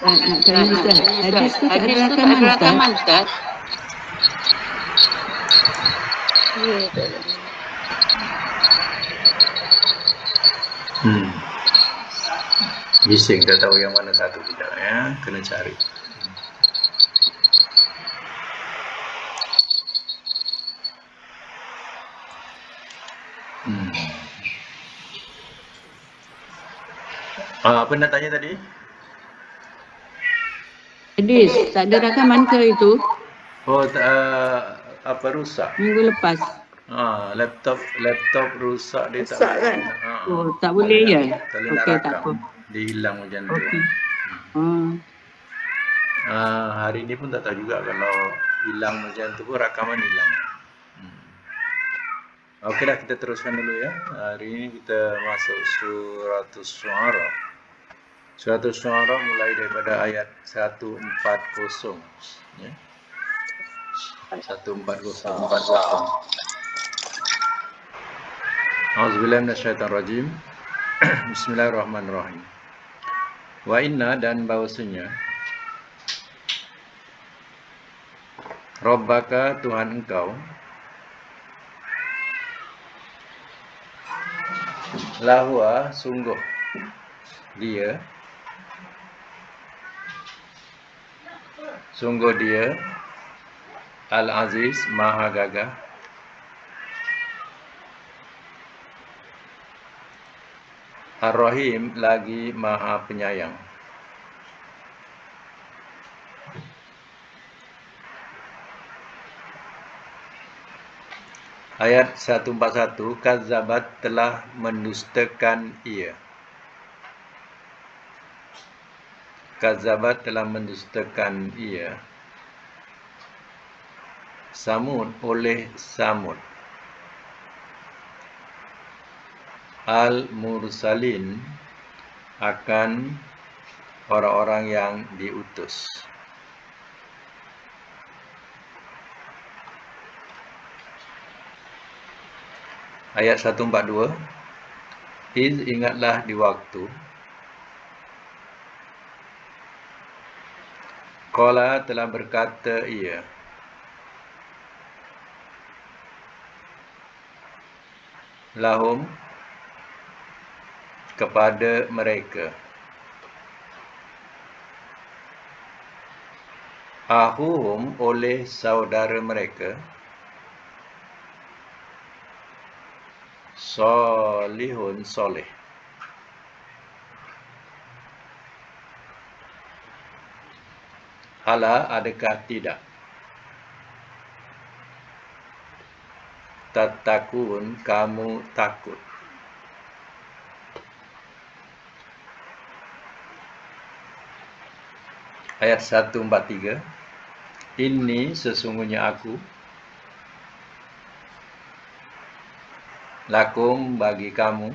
Nak tanya Ustaz, hadis tu tak ada Hadis tu tak rakaman ada Ustaz? rakaman Ustaz. Ya, tak ada. Bising, tak tahu yang mana satu tidak ya, kena cari. Apa nak tanya tadi? Hadis, tak ada rakaman ke itu? Oh, apa rusak? Minggu lepas. Laptop rusak dia Rusak tak kan? boleh. Oh, tak boleh ya? Tak boleh nak Okey, tak rakam. apa. Dia hilang macam tu. Okey. Hari ni pun tak tahu juga kalau hilang macam tu pun rakaman hilang. Okey dah, kita teruskan dulu ya. Hari ini kita masuk Suratul Syu'ara. Suratul Syu'ara mulai daripada ayat 140 ya. 140. A'udzubillahi minasyaitonir rajim. Bismillahirrahmanirrahim. Wa inna, dan bahwasanya Rabbaka, Tuhan engkau, lahua, sungguh dia Al-Aziz, Maha Gagah, Ar-Rahim, lagi Maha Penyayang. Ayat 141, Kazzabat, telah mendustakan ia. Kazzabat, telah mendustakan ia. Samud, oleh Samud. Al-Mursalin, akan orang-orang yang diutus. Ayat 142, ingatlah di waktu Qala, telah berkata ia, lahum, kepada mereka, ahuhum, oleh saudara mereka, solihun, soleh. Ala, adakah tidak, tatakun, kamu takut. Ayat 143, ini sesungguhnya aku, lakum, bagi kamu,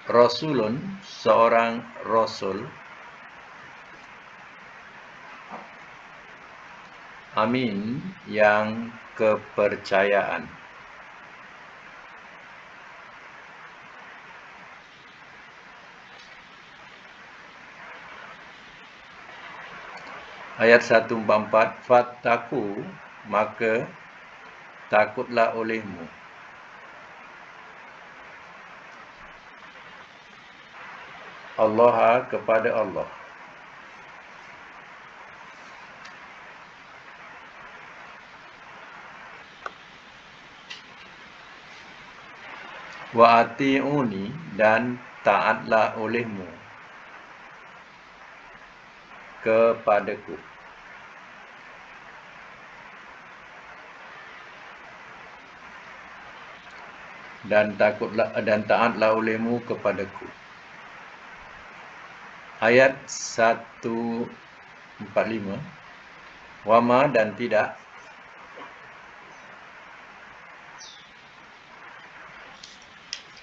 rasulun, seorang rasul, amin, yang kepercayaan. Ayat 144, fattaku, maka takutlah olehmu, Allah, kepada Allah. Wa ati'uni, dan taatlah olehmu kepadaku. Dan taatlah olehmu kepadaku. Ayat 145, wama, dan tidak,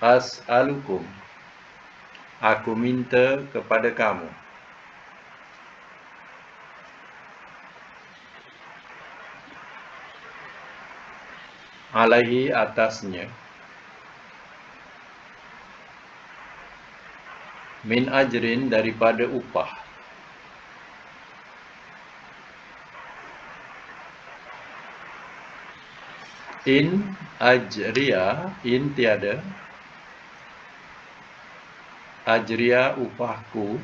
as'alukum, aku minta kepada kamu, alaihi, atasnya, Min ajrin, daripada upah. In ajriya, in tiada. Ajriya, upahku.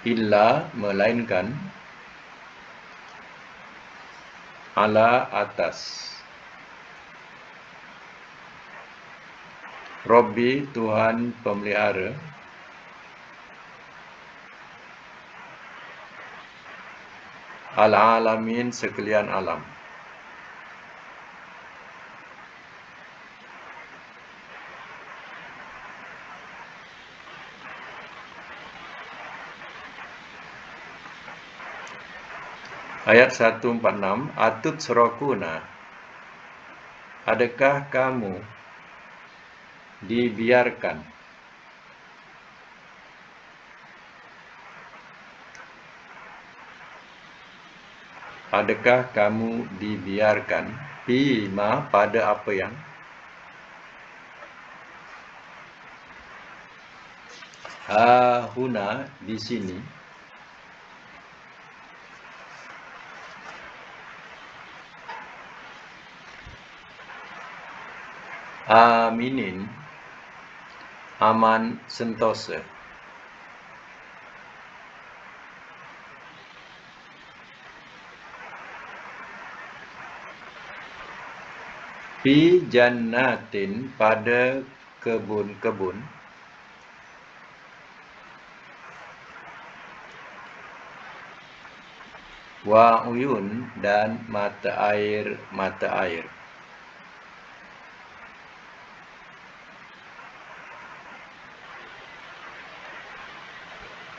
Illa, melainkan. Ala, atas. Rabbi, Tuhan pemelihara. Al-alamin, sekalian alam. Ayat 146, Atut serokuna, adakah kamu dibiarkan? Adakah kamu dibiarkan? Bima, pada apa yang? Huna, di sini. Aminin, aman sentosa. Fi jannatin, pada kebun-kebun. Wa uyun, dan mata air-mata air.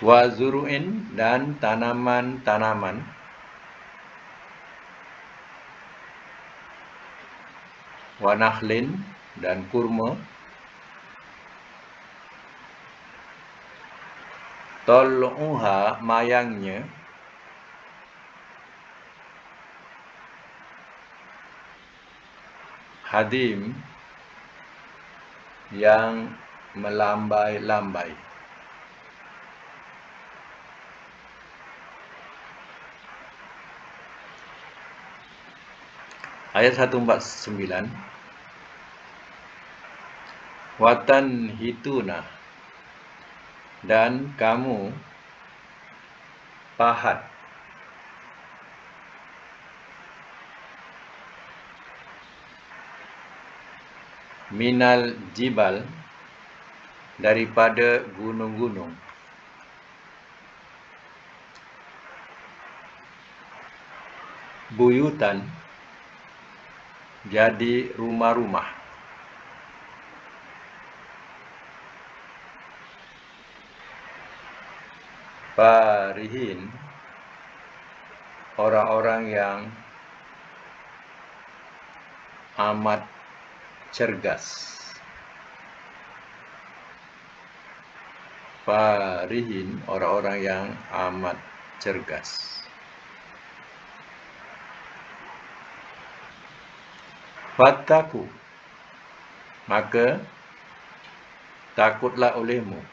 Wa zuru'in, dan tanaman-tanaman. Wa nakhlin, dan kurma. Tol'uha, mayangnya. Hadim, yang melambai-lambai. Ayat 149. Watan hituna, dan kamu pahat. Minal jibal, daripada gunung-gunung. Buyutan, jadi rumah-rumah. Farihin, orang-orang yang amat cergas. Farihin, orang-orang yang amat cergas. Fattaku, maka takutlah olehmu.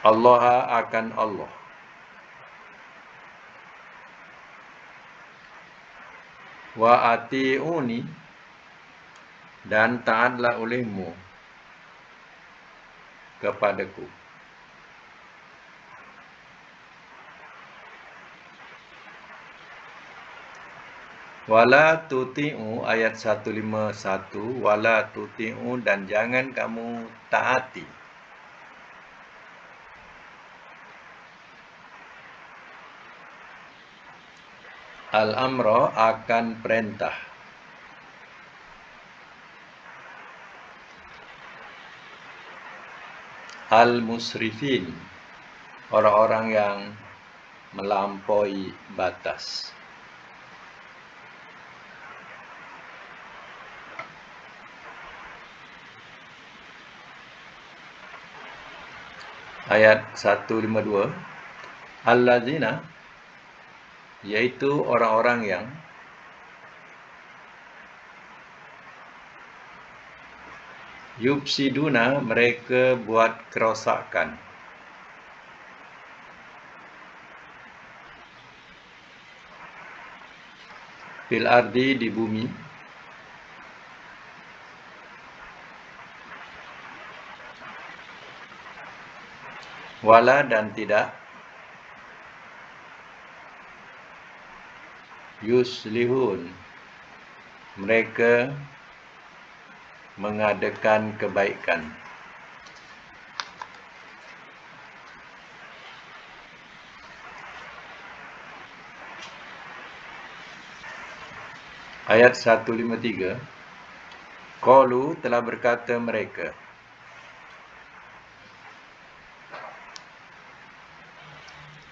Allah, akan Allah. Wa ati'uni, dan taatlah olehmu kepadaku. Wala tuti'u, ayat 151, wala tuti'u, dan jangan kamu taati. Al-amra, akan perintah. Al-musrifin, orang-orang yang melampaui batas. Ayat 152, allazina, yaitu orang-orang yang yufsiduna, mereka buat kerosakan, fil ardi, di bumi, wala, dan tidak, yuslihun, mereka mengadakan kebaikan. Ayat 153, qalu, telah berkata mereka,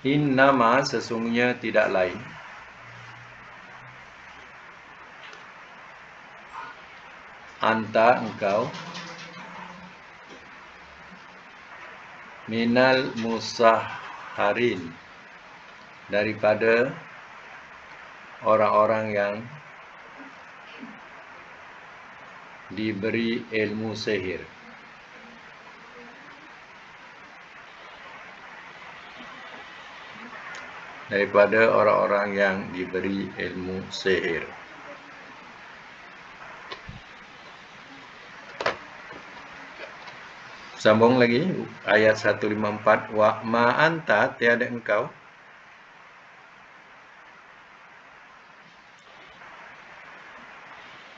innama, sesungguhnya tidak lain, anta, engkau, minal musahharin, daripada orang-orang yang diberi ilmu sihir. Daripada orang-orang yang diberi ilmu sihir. Sambung lagi, ayat 154, wa ma anta, tiada engkau,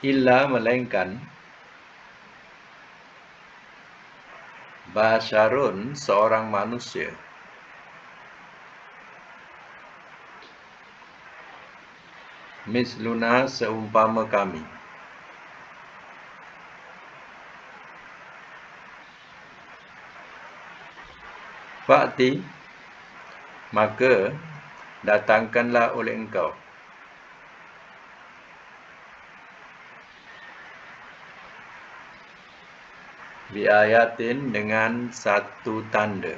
illa, melainkan, basyarun, seorang manusia, misluna, seumpama kami. Fa'ti, maka datangkanlah oleh engkau, bi ayatin, dengan satu tanda,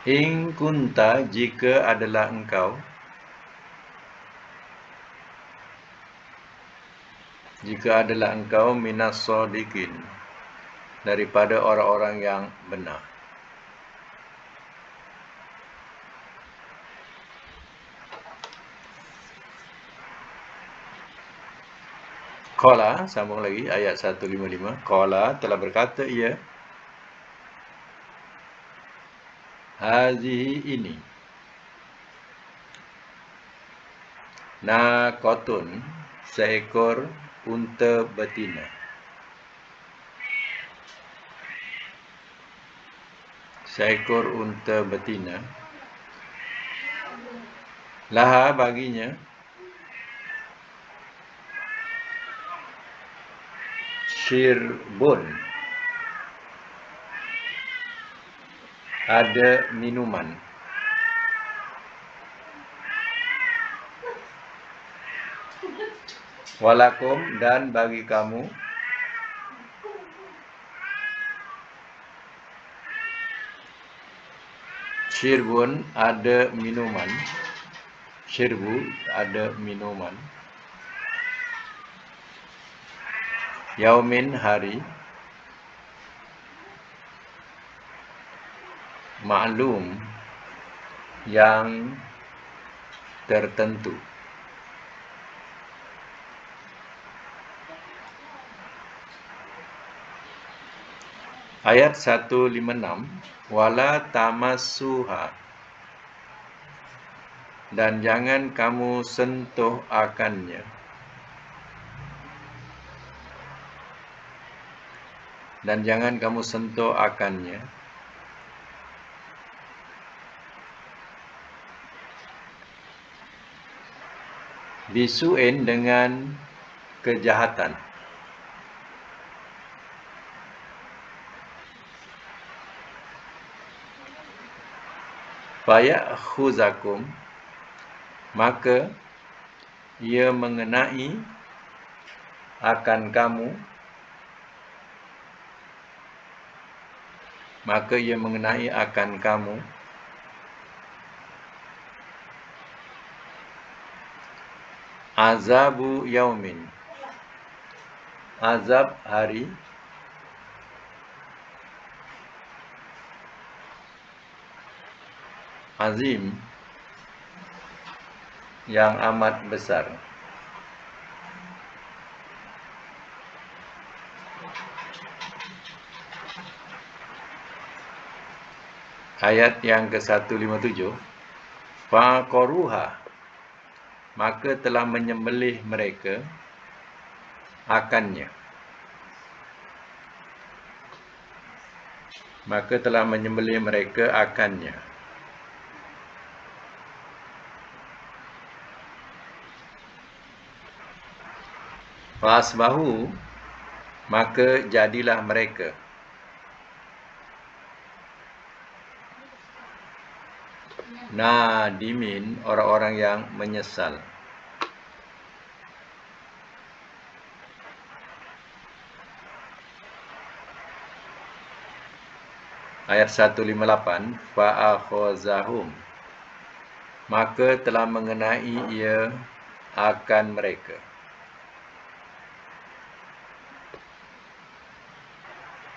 in kunta, jika adalah engkau, minas shodiqin, daripada orang-orang yang benar. Qala, sambung lagi, ayat 155, qala, telah berkata ia, hazihi, ini, naqatun, seekor unta betina, laha, baginya, syirbun, ada minuman, walakum, dan bagi kamu, syirbun, ada minuman, syirbu, ada minuman, yaumin, hari, ma'lum, yang tertentu. Ayat 156, wala tamassuha, dan jangan kamu sentuh akannya, bisu'in, dengan kejahatan, fayakhuzakum, maka ia mengenai akan kamu, maka ia mengenai akan kamu azabu yaumin, azab hari, azim, yang amat besar. Ayat yang ke-157, faqaruha, maka telah menyembelih mereka akannya. Maka telah menyembelih mereka akannya. Fasbahu, maka jadilah mereka nadimin, orang-orang yang menyesal. Ayat 158, fa'akhazahum, maka telah mengenai ia akan mereka.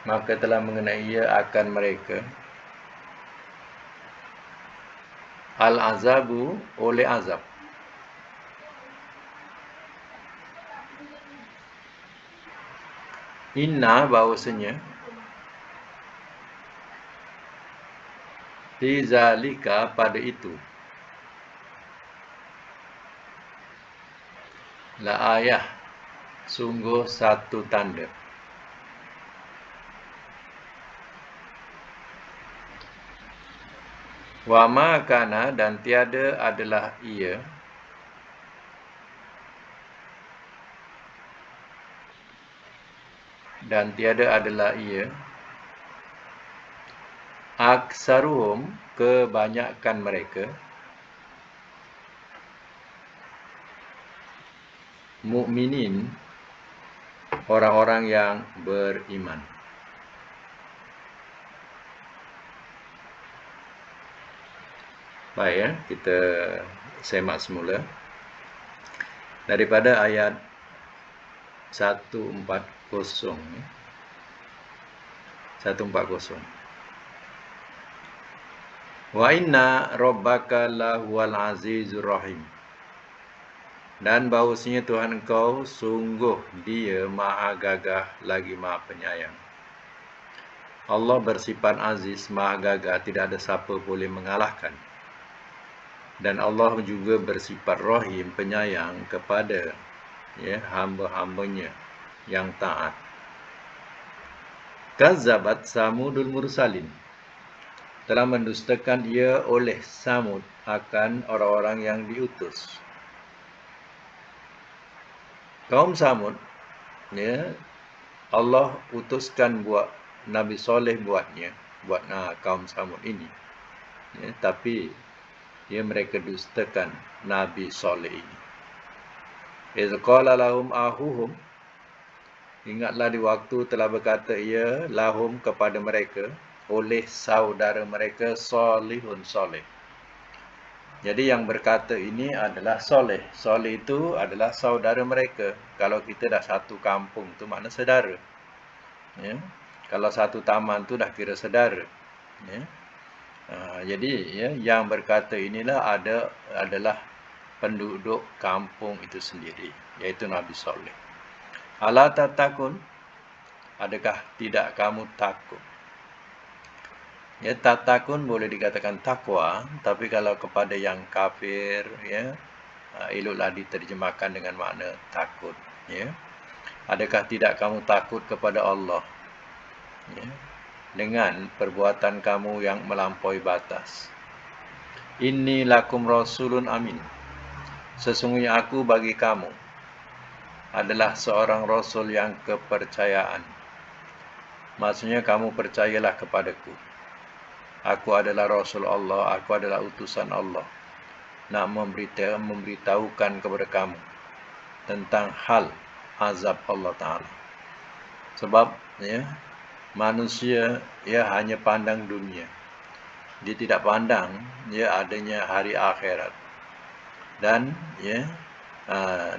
Maka telah mengenai ia akan mereka. Al-azabu, oleh azab. Inna, bahawasanya, fi zalika, pada itu, la ayah, sungguh satu tanda. Wa ma kana, dan tiada adalah ia, dan tiada adalah ia, aksaruhum, kebanyakan mereka, mukminin, orang-orang yang beriman. Baik ya, kita semak semula daripada ayat 140 ya. 140. Wa inna rabbaka lahuwal azizur rahim, dan bahawasanya Tuhan engkau sungguh dia maha gagah lagi maha penyayang. Allah bersifat aziz, maha gagah, tidak ada siapa boleh mengalahkan. Dan Allah juga bersifat rahim, penyayang kepada hamba-hambanya yang taat. Kazzabat Samudul Mursalin, telah mendustakan ia oleh Samud akan orang-orang yang diutus. Kaum Samud, Allah utuskan buat Nabi Soleh buat kaum Samud ini. Tapi mereka dustakan Nabi Soleh ini. Iz qala lahum ahuhum, ingatlah di waktu telah berkata ia lahum kepada mereka, oleh saudara mereka, Solihun, Soleh. Jadi yang berkata ini adalah Soleh. Soleh itu adalah saudara mereka. Kalau kita dah satu kampung tu makna saudara. Kalau satu taman tu dah kira saudara. Jadi yang berkata inilah adalah penduduk kampung itu sendiri, yaitu Nabi Soleh. Ala tatakun, adakah tidak kamu takut? Tatakun boleh dikatakan takwa, tapi kalau kepada yang kafir, eloklah diterjemahkan dengan makna takut. Adakah tidak kamu takut kepada Allah? Dengan perbuatan kamu yang melampaui batas. Inni lakum rasulun amin, sesungguhnya aku bagi kamu adalah seorang rasul yang kepercayaan. Maksudnya kamu percayalah kepadaku. Aku adalah rasul Allah, aku adalah utusan Allah, nak memberitahukan kepada kamu tentang hal azab Allah Ta'ala. Sebab manusia hanya pandang dunia. Dia tidak pandang adanya hari akhirat. Dan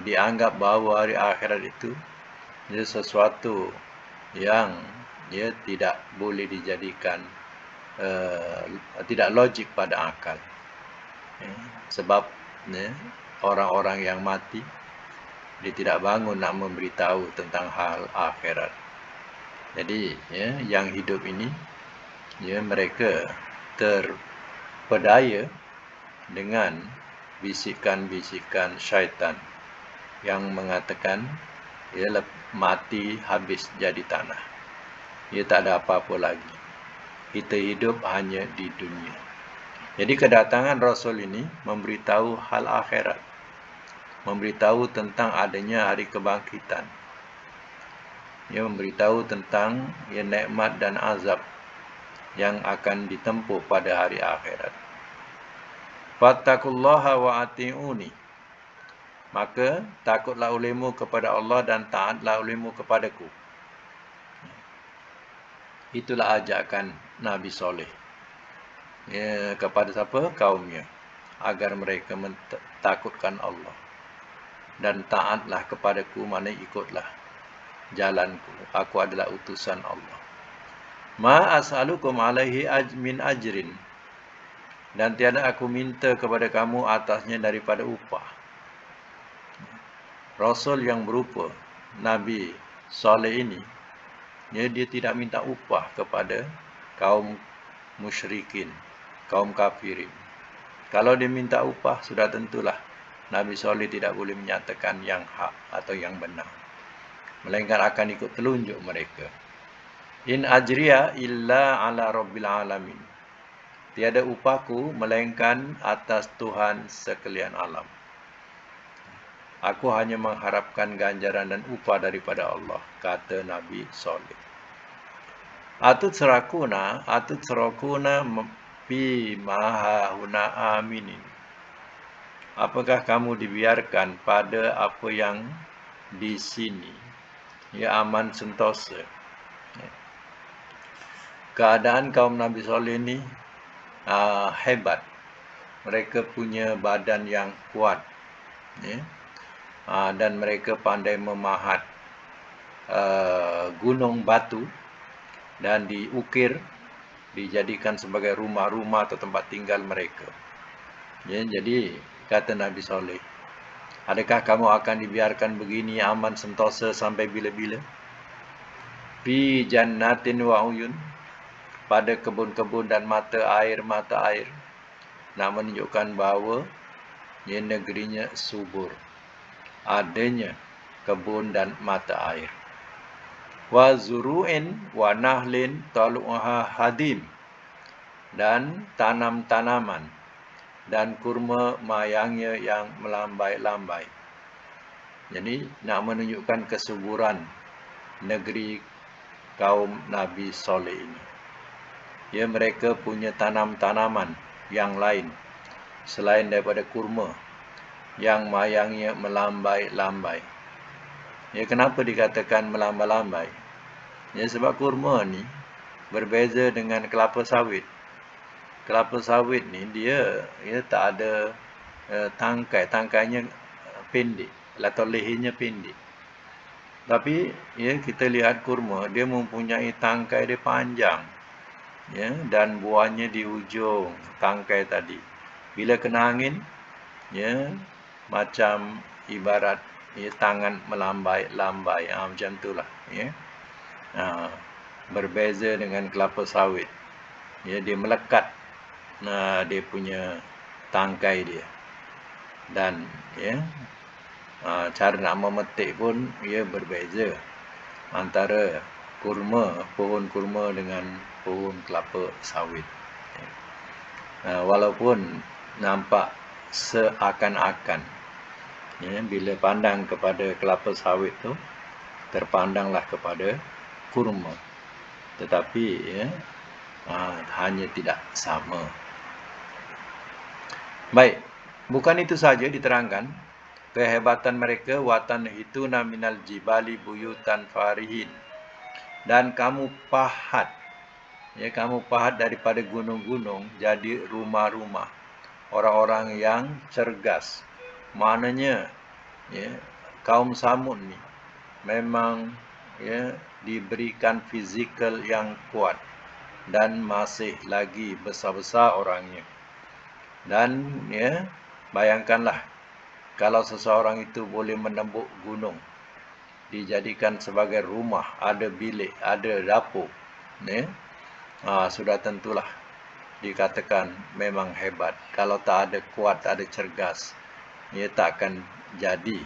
dianggap bahawa hari akhirat itu sesuatu yang tidak boleh dijadikan tidak logik pada akal. Sebab orang-orang yang mati dia tidak bangun nak memberitahu tentang hal akhirat. Jadi yang hidup ini mereka terpedaya dengan bisikan-bisikan syaitan yang mengatakan mati habis jadi tanah. Tak ada apa-apa lagi. Kita hidup hanya di dunia. Jadi kedatangan Rasul ini memberitahu hal akhirat. Memberitahu tentang adanya hari kebangkitan. Memberitahu tentang nikmat dan azab yang akan ditempuh pada hari akhirat. Fattaqullaha wa ati'uni. Maka takutlah olehmu kepada Allah dan taatlah olehmu kepadaku. Itulah ajakan Nabi Soleh. Kepada siapa? Kaumnya. Agar mereka takutkan Allah. Dan taatlah kepadaku, maknanya ikutlah jalanku. Aku adalah utusan Allah. Ma as'alukum alaihi min ajrin. Dan tiada aku minta kepada kamu atasnya daripada upah. Rasul yang berupa Nabi Soleh ini, dia tidak minta upah kepada kaum musyrikin, kaum kafirin. Kalau dia minta upah, sudah tentulah Nabi Soleh tidak boleh menyatakan yang hak atau yang benar. Melainkan akan ikut telunjuk mereka. In ajriya illa ala rabbil alamin. Tiada upahku melainkan atas Tuhan sekalian alam. Aku hanya mengharapkan ganjaran dan upah daripada Allah, kata Nabi Soleh. Atut serakuna fi mahahuna aminin. Apakah kamu dibiarkan pada apa yang di sini aman sentosa? Keadaan kaum Nabi Soleh ini hebat. Mereka punya badan yang kuat, dan mereka pandai memahat gunung batu dan diukir, dijadikan sebagai rumah-rumah atau tempat tinggal mereka. Jadi kata Nabi Soleh, adakah kamu akan dibiarkan begini aman sentosa sampai bila-bila? Fi jannatin wa uyun, pada kebun-kebun dan mata air. Nak menunjukkan bahawa negerinya subur, adanya kebun dan mata air. Wa zuru'in wa nahlin talu'aha hadim, dan tanam-tanaman dan kurma mayangnya yang melambai-lambai. Jadi nak menunjukkan kesuburan negeri kaum Nabi Soleh ini. Mereka punya tanam-tanaman yang lain selain daripada kurma yang mayangnya melambai-lambai. Kenapa dikatakan melambai-lambai? Sebab kurma ni berbeza dengan kelapa sawit. Kelapa sawit ni dia tak ada tangkainya pendek atau lehernya pendek. Tapi kita lihat kurma, dia mempunyai tangkai dia panjang, dan buahnya di ujung tangkai tadi. Bila kena angin, macam ibarat tangan melambai-lambai, macam itulah. Berbeza dengan kelapa sawit. Dia melekat dia punya tangkai dia. Dan cara nak memetik pun berbeza antara pohon kurma dengan pohon kelapa sawit. Walaupun nampak seakan-akan bila pandang kepada kelapa sawit tu, terpandanglah kepada kurma, tetapi hanya tidak sama. Baik, bukan itu saja diterangkan kehebatan mereka. Watan hituna minal jibali buyutan farihin, dan kamu pahat. Ya, kamu pahat daripada gunung-gunung jadi rumah-rumah orang-orang yang cergas. Maknanya, ya, kaum Samud ni memang ya diberikan fizikal yang kuat dan masih lagi besar-besar orangnya. Dan ya, bayangkanlah kalau seseorang itu boleh menembuk gunung, dijadikan sebagai rumah, ada bilik, ada dapur, ya, sudah tentulah dikatakan memang hebat. Kalau tak ada kuat, tak ada cergas, ia tak akan jadi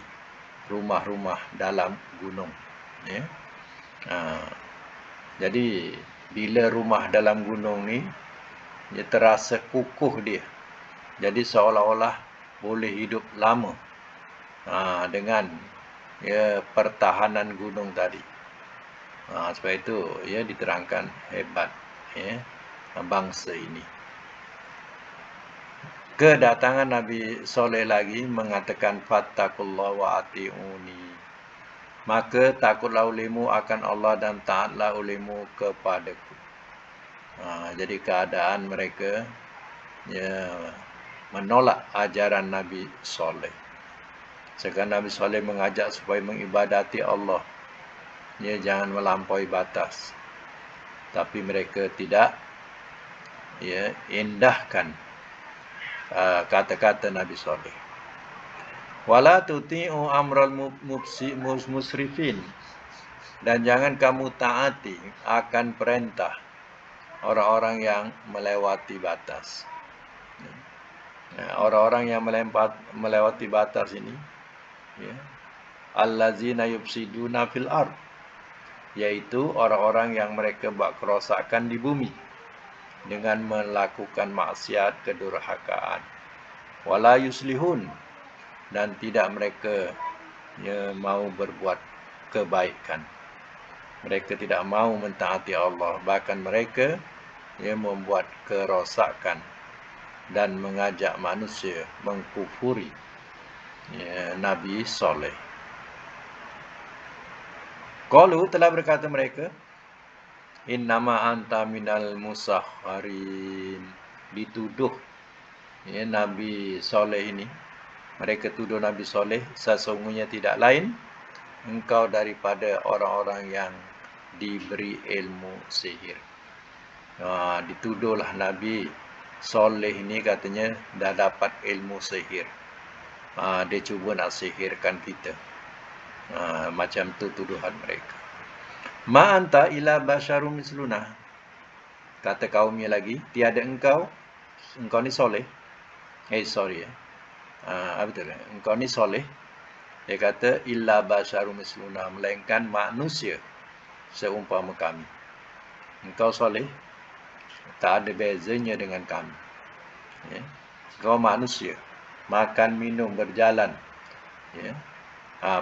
rumah-rumah dalam gunung. Ya. Jadi bila rumah dalam gunung ni, dia terasa kukuh dia. Jadi seolah-olah boleh hidup lama dengan ya pertahanan gunung tadi. Sebab itu ya diterangkan hebat ya bangsa ini. Kedatangan Nabi Soleh lagi mengatakan fattakullah wa ati'uni. Maka takutlah olehmu akan Allah dan taatlah olehmu kepadaku. Jadi keadaan mereka ya menolak ajaran Nabi Soleh. Sekarang Nabi Soleh mengajak supaya mengibadati Allah. Ya, jangan melampaui batas. Tapi mereka tidak ya indahkan kata-kata Nabi Soleh. Wala tuti'u amral musrifin. Dan jangan kamu taati akan perintah orang-orang yang melewati batas. Orang-orang yang melewati batas ini, ya, allazina yufsiduna fil ard, yaitu orang-orang yang mereka buat kerosakan di bumi dengan melakukan maksiat, kedurhakaan. Wala yuslihun, dan tidak mereka ya mau berbuat kebaikan. Mereka tidak mau mentaati Allah, bahkan mereka ya membuat kerosakan dan mengajak manusia mengkufuri ya, Nabi Soleh. Qalu, telah berkata mereka, innama anta minal musahharin. Dituduh ya, Nabi Soleh ini. Mereka tuduh Nabi Soleh, sesungguhnya tidak lain engkau daripada orang-orang yang diberi ilmu sihir. Dituduhlah Nabi Soleh ini katanya dah dapat ilmu sihir. Dia cuba nak sihirkan kita. Macam tu tuduhan mereka. Ma anta ila basyarum misluna. Kata kaumnya lagi, tiada engkau ni soleh. Betul. Engkau ni soleh. Dia kata illa basyarum misluna, melainkan manusia seumpama kami. Engkau soleh, tak ada bezanya dengan kami. Ya. Kau manusia, makan, minum, berjalan, ya,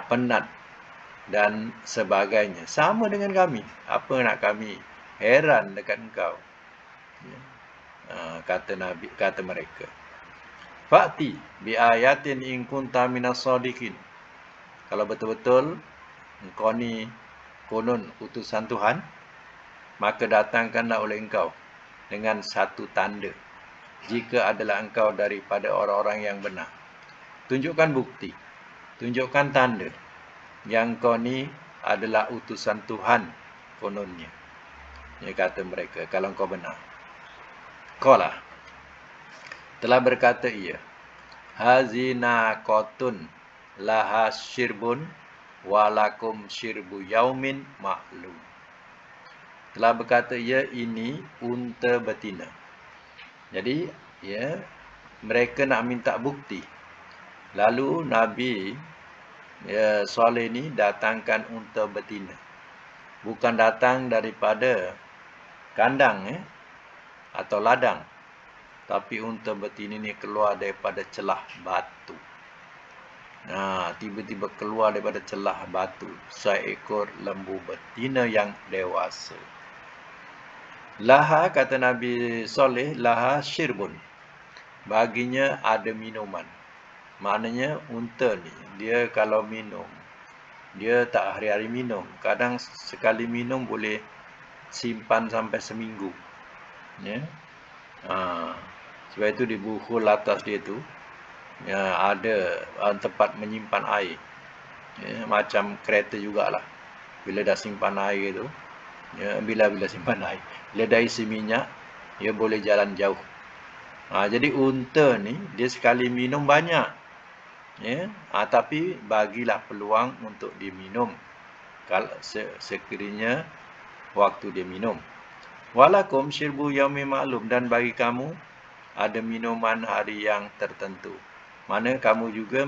penat dan sebagainya, sama dengan kami. Apa nak kami heran dekat engkau? Ya. Kata mereka. Fa'ti bi ayatin in kunta minas sadiqin. Kalau betul-betul engkau ni konon utusan Tuhan, maka datangkanlah oleh engkau dengan satu tanda, jika adalah engkau daripada orang-orang yang benar. Tunjukkan bukti, tunjukkan tanda yang engkau ni adalah utusan Tuhan kononnya. Dia kata mereka, kalau engkau benar. Qala, telah berkata ia, hazina qatun laha syirbun walakum syirbu yaumin ma'lum. Telah berkata ia, ini unta betina. Jadi ya, mereka nak minta bukti. Lalu Nabi ya Soleh ni datangkan unta betina. Bukan datang daripada kandang atau ladang, tapi unta betina ni keluar daripada celah batu. Tiba-tiba keluar daripada celah batu seekor lembu betina yang dewasa. Laha, kata Nabi Soleh, laha syirbun, baginya ada minuman. Maknanya unta ni, dia kalau minum, dia tak hari-hari minum. Kadang sekali minum boleh simpan sampai seminggu. Ya. Sebab itu di buku atas dia tu ada tempat menyimpan air. Ya, macam kereta jugalah. Bila dah simpan air tu, bila simpan air, bila dah isi minyak, dia boleh jalan jauh. Jadi unta ni dia sekali minum banyak. Ya, tapi bagilah peluang untuk diminum kalau sekiranya waktu dia minum. Walakum syirbu yaumi ma'lum, dan bagi kamu ada minuman hari yang tertentu. Mana kamu juga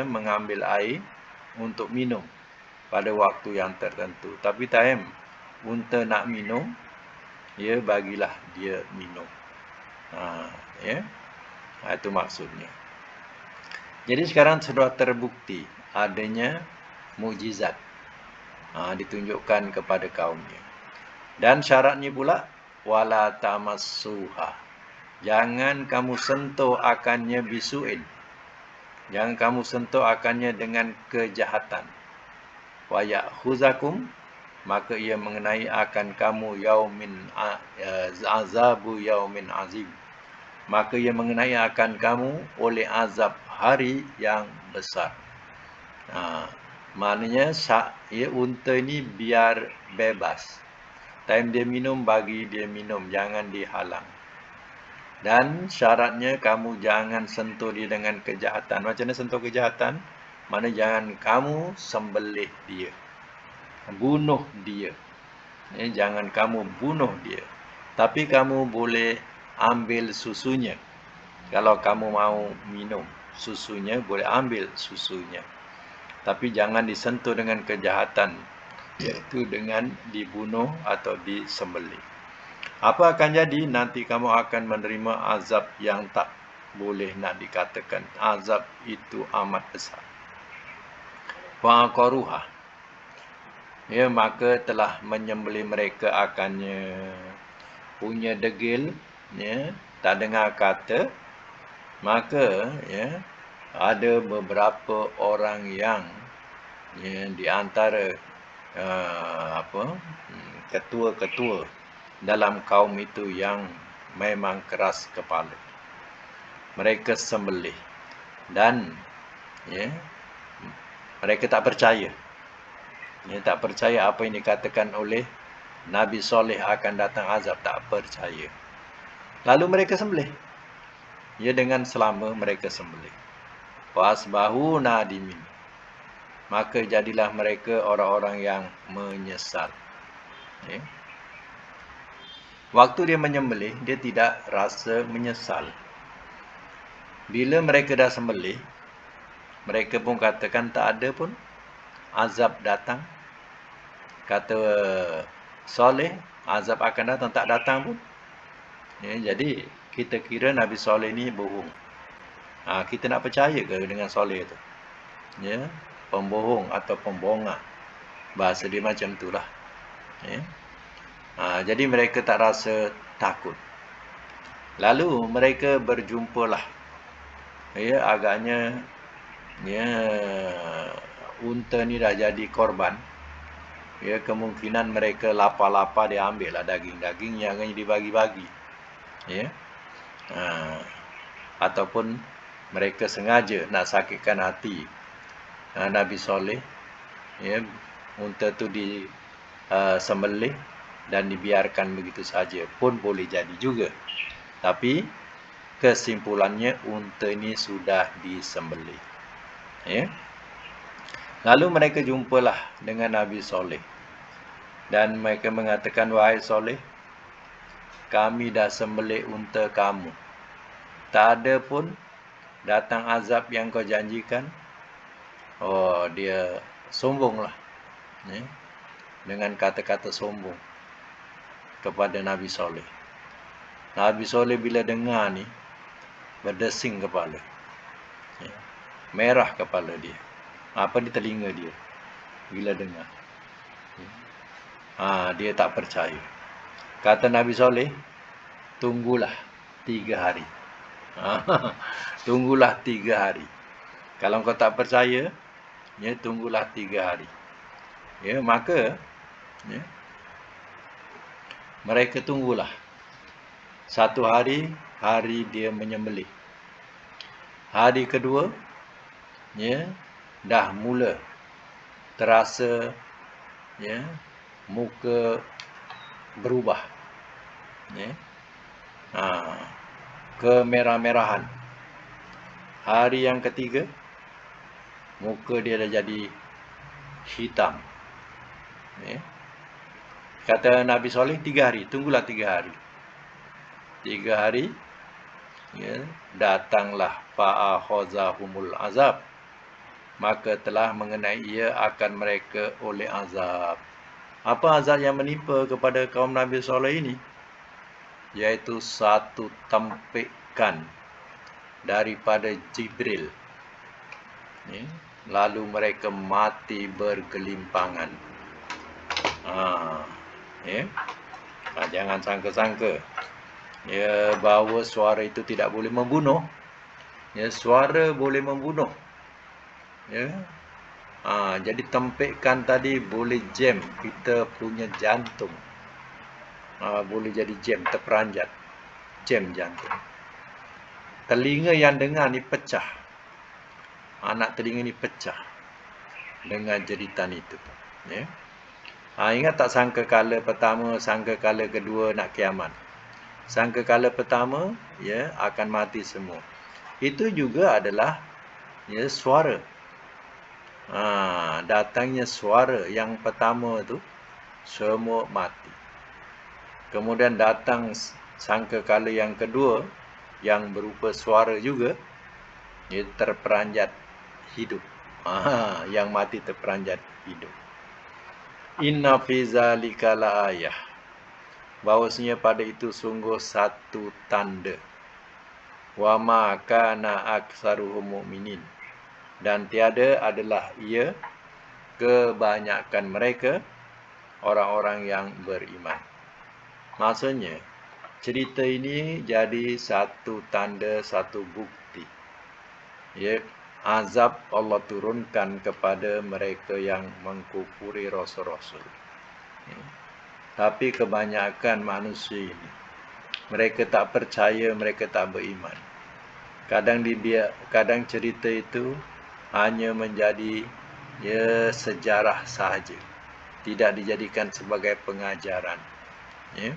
mengambil air untuk minum pada waktu yang tertentu. Tapi time unta nak minum, ya bagilah dia minum. Itu maksudnya. Jadi sekarang sudah terbukti adanya mukjizat ditunjukkan kepada kaumnya. Dan syaratnya pula wala tamassuha. Jangan kamu sentuh akannya bisuin. Jangan kamu sentuh akannya dengan kejahatan. Wa ya'khuzakum, maka ia mengenai akan kamu azabu yaumin azim. Maka ia mengenai akan kamu oleh azab hari yang besar. Maknanya unta ni biar bebas. Time dia minum, bagi dia minum, jangan dihalang. Dan syaratnya kamu jangan sentuh dia dengan kejahatan. Macam mana sentuh kejahatan? Mana jangan kamu sembelih dia, bunuh dia. Jangan kamu bunuh dia. Tapi kamu boleh ambil susunya. Kalau kamu mau minum susunya, boleh ambil susunya. Tapi jangan disentuh dengan kejahatan, iaitu dengan dibunuh atau disembelih. Apa akan jadi? Nanti kamu akan menerima azab yang tak boleh nak dikatakan. Azab itu amat besar. Fa'aqaruha. Maka telah menyembelih mereka akannya. Punya degil, tak dengar kata. Maka ada beberapa orang yang di antara ketua-ketua dalam kaum itu yang memang keras kepala. Mereka sembelih dan mereka tak percaya. Tak percaya apa yang dikatakan oleh Nabi Soleh akan datang azab, tak percaya. Lalu mereka sembelih. Dengan selama mereka sembelih. Wasbahu nadimin. Maka jadilah mereka orang-orang yang menyesal. Waktu dia menyembelih, dia tidak rasa menyesal. Bila mereka dah sembelih, mereka pun katakan tak ada pun azab datang. Kata Soleh, azab akan datang, tak datang pun. Jadi kita kira Nabi Soleh ni bohong. Kita nak percaya ke dengan Soleh tu? Pembohong atau pembohong. Bahasa dia macam itulah. Jadi mereka tak rasa takut. Lalu mereka berjumpalah. Agaknya unta ni dah jadi korban. Kemungkinan mereka lapar-lapar, dia ambil lah daging-daging yang akan dibagi-bagi. Ataupun mereka sengaja nak sakitkan hati Nabi Soleh. Unta tu disembelih dan dibiarkan begitu saja pun boleh jadi juga. Tapi kesimpulannya unta ini sudah disembelih. Lalu mereka jumpalah dengan Nabi Soleh. Dan mereka mengatakan, wahai Soleh, kami dah sembelih unta kamu. Tak ada pun datang azab yang kau janjikan. Dia sombonglah. Dengan kata-kata sombong kepada Nabi Soleh. Nabi Soleh bila dengar ni, berdesing kepala. Merah kepala dia. Di telinga dia bila dengar. Dia tak percaya. Kata Nabi Soleh, tunggulah 3 hari. Tunggulah 3 hari. Kalau kau tak percaya, ya, tunggulah 3 hari. Ya, maka ya, mereka tunggulah 1 hari, hari dia menyembelih. Hari kedua, ya, dah mula terasa, ya, muka berubah, ya, kemerah-merahan. Hari yang ketiga, muka dia dah jadi hitam, ya. Kata Nabi Soleh 3 hari, tunggulah 3 hari. 3 hari, ya, datanglah fa'akhazahumul azab, maka telah mengenai ia akan mereka oleh azab. Apa azab yang menimpa kepada kaum Nabi Soleh ini? Yaitu satu tempikan daripada Jibril, ya, lalu mereka mati bergelimpangan. Ya, jangan sangka-sangka, ya, bahawa suara itu tidak boleh membunuh. Ya, suara boleh membunuh. Ya, jadi tempikan tadi boleh jam kita punya jantung. Boleh jadi jam, terperanjat, jam jantung. Telinga yang dengar ni pecah. Anak telinga ni pecah dengan jeritan itu. Ya. Ingat tak sangka kala pertama, sangka kala kedua nak kiamat. Sangka kala pertama, ya, akan mati semua. Itu juga adalah, ya, suara. Datangnya suara yang pertama tu, semua mati. Kemudian datang sangka kala yang kedua, yang berupa suara juga, ya, terperanjat hidup. Yang mati terperanjat hidup. Inna fi zalika laayah, bahawasanya pada itu sungguh satu tanda. Wa ma kana aktsaruhum mu'minin, dan tiada adalah ia kebanyakan mereka orang-orang yang beriman. Maksudnya, cerita ini jadi satu tanda, satu bukti, ya, azab Allah turunkan kepada mereka yang mengkufuri rasul-rasul. Ya. Tapi kebanyakan manusia ini, mereka tak percaya, mereka tak beriman. Kadang cerita itu hanya menjadi, ya, sejarah sahaja, tidak dijadikan sebagai pengajaran. Ya.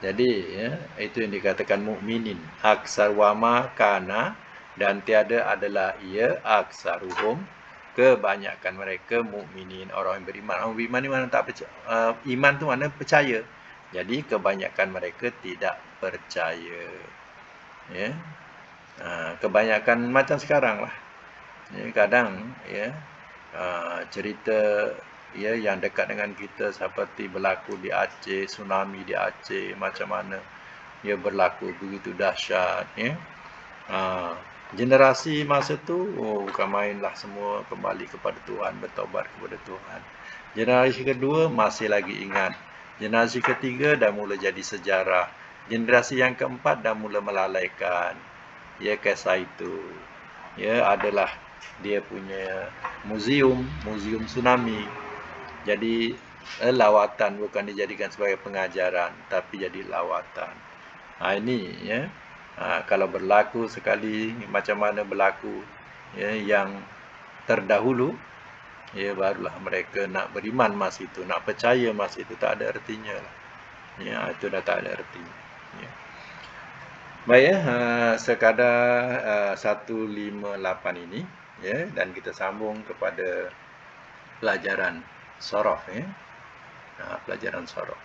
Jadi, ya, itu yang dikatakan mukminin. Aksar wama kana, dan tiada adalah ia aksaruhum, kebanyakan mereka mukminin, orang yang beriman. Orang beriman ni mana tak percaya. Iman tu mana percaya. Jadi kebanyakan mereka tidak percaya. Ya. Kebanyakan macam sekarang lah. Ya, kadang, ya, cerita, ya, yang dekat dengan kita seperti berlaku di Aceh, tsunami di Aceh, macam mana ia berlaku begitu dahsyat, ya. Generasi masa tu bukan mainlah, semua kembali kepada Tuhan, bertaubat kepada Tuhan. Generasi kedua masih lagi ingat. Generasi ketiga dah mula jadi sejarah. Generasi yang keempat dah mula melalaikan. Ya, kisah itu, ya, adalah dia punya muzium tsunami. Jadi lawatan, bukan dijadikan sebagai pengajaran, tapi jadi lawatan. Ini, ya, kalau berlaku sekali, macam mana berlaku, ya, yang terdahulu, ya, barulah mereka nak beriman masa itu, nak percaya masa itu, tak ada artinya lah. Ya, itu dah tak ada artinya. Ya. Baik, ya, sekadar 158 ini, ya, dan kita sambung kepada pelajaran sorof, ya. Pelajaran sorof.